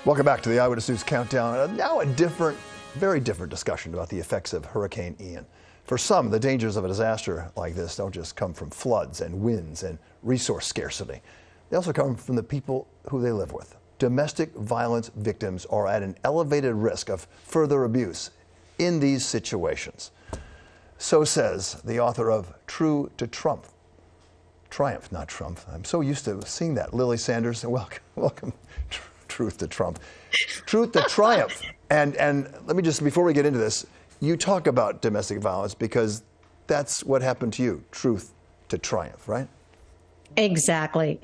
Welcome back to the Eyewitness News Countdown. Now a very different discussion about the effects of Hurricane Ian. For some, the dangers of a disaster like this don't just come from floods and winds and resource scarcity. They also come from the people who they live with. Domestic violence victims are at an elevated risk of further abuse in these situations. So says the author of True to Triumph, not Trump. I'm so used to seeing that. Lily Sanders, welcome. Truth to Trump. Truth to Triumph. And let me just, before we get into this, you talk about domestic violence because that's what happened to you. Truth to Triumph, right? Exactly.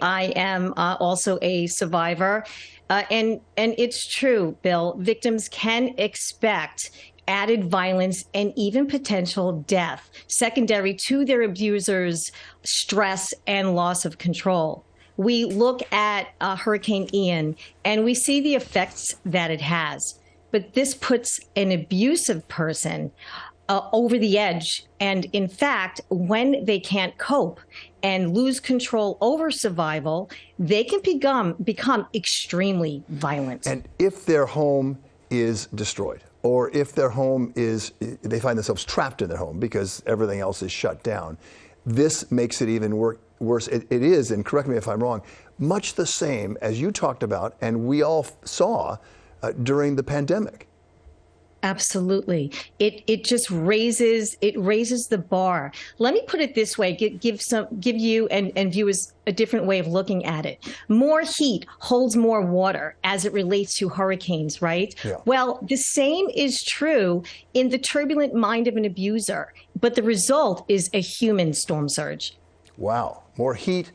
I am also a survivor. And it's true, Bill. Victims can expect added violence and even potential death, secondary to their abuser's stress and loss of control. We look at Hurricane Ian and we see the effects that it has. But this puts an abusive person over the edge. And in fact, when they can't cope and lose control over survival, they can become extremely violent. And if their home is destroyed, or if their home they find themselves trapped in their home because everything else is shut down, this makes it even worse. It is, and correct me if I'm wrong, much the same as you talked about and we all saw during the pandemic. Absolutely. It just raises the bar. Let me put it this way, give you and viewers a different way of looking at it. More heat holds more water as it relates to hurricanes, right? Yeah. Well, the same is true in the turbulent mind of an abuser, but the result is a human storm surge. Wow. More heat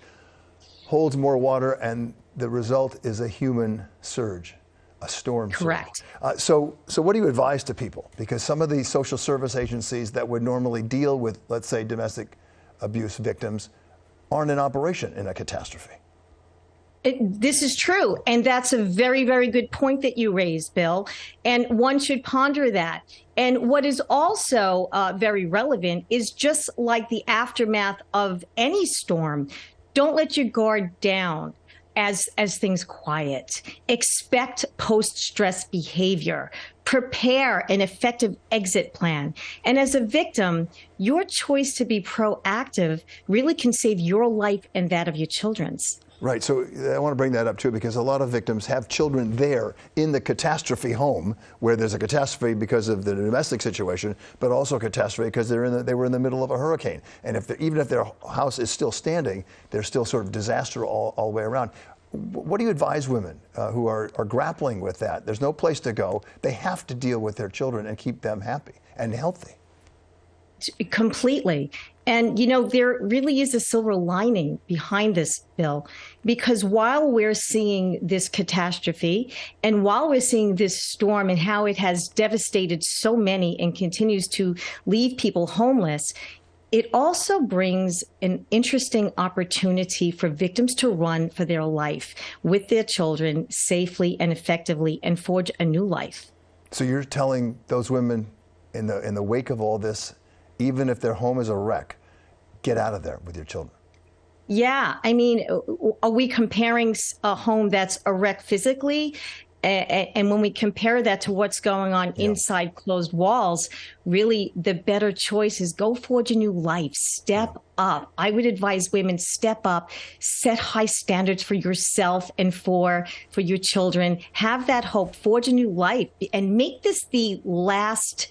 holds more water, and the result is a human surge. A storm surge. Correct. So what do you advise to people? Because some of these social service agencies that would normally deal with, let's say, domestic abuse victims aren't in operation in a catastrophe. This is true. And that's a very, very good point that you raised, Bill. And one should ponder that. And what is also very relevant is just like the aftermath of any storm, don't let your guard down. As things quiet, expect post-stress behavior, prepare an effective exit plan. And as a victim, your choice to be proactive really can save your life and that of your children's. Right. So I want to bring that up, too, because a lot of victims have children there in the catastrophe home where there's a catastrophe because of the domestic situation, but also a catastrophe because they were in the middle of a hurricane. And even if their house is still standing, there's still sort of disaster all the way around. What do you advise women who are grappling with that? There's no place to go. They have to deal with their children and keep them happy and healthy. Completely. And, there really is a silver lining behind this, Bill, because while we're seeing this catastrophe and while we're seeing this storm and how it has devastated so many and continues to leave people homeless, it also brings an interesting opportunity for victims to run for their life with their children safely and effectively and forge a new life. So you're telling those women in the wake of all this, even if their home is a wreck, get out of there with your children. Yeah. I mean, are we comparing a home that's a wreck physically? And when we compare that to what's going on inside closed walls, really the better choice is go forge a new life, step up. I would advise women step up, set high standards for yourself and for your children, have that hope, forge a new life, and make this the last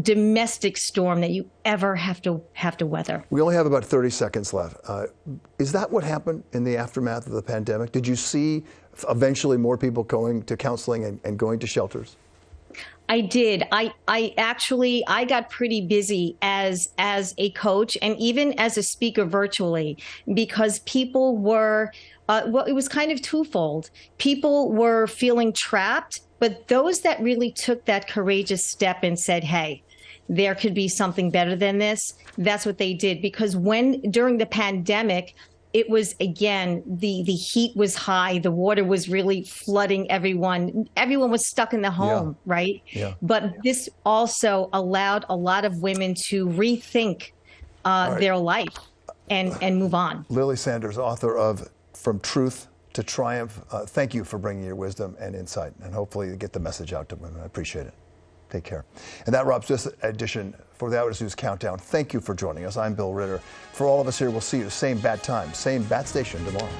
domestic storm that you ever have to weather. We only have about 30 seconds left. Is that what happened in the aftermath of the pandemic? Did you see eventually more people going to counseling and going to shelters? I did. I actually got pretty busy as a coach and even as a speaker virtually because people were, it was kind of twofold. People were feeling trapped, but those that really took that courageous step and said, hey, there could be something better than this, that's what they did. Because during the pandemic, it was, again, the heat was high. The water was really flooding everyone. Everyone was stuck in the home, right? Yeah. But this also allowed a lot of women to rethink their life and move on. Lily Sanders, author of From Truth to triumph. Thank you for bringing your wisdom and insight, and hopefully you get the message out to women. I appreciate it. Take care. And that wraps this edition for the Eyewitness News Countdown. Thank you for joining us. I'm Bill Ritter. For all of us here, we'll see you same bat time, same bat station tomorrow.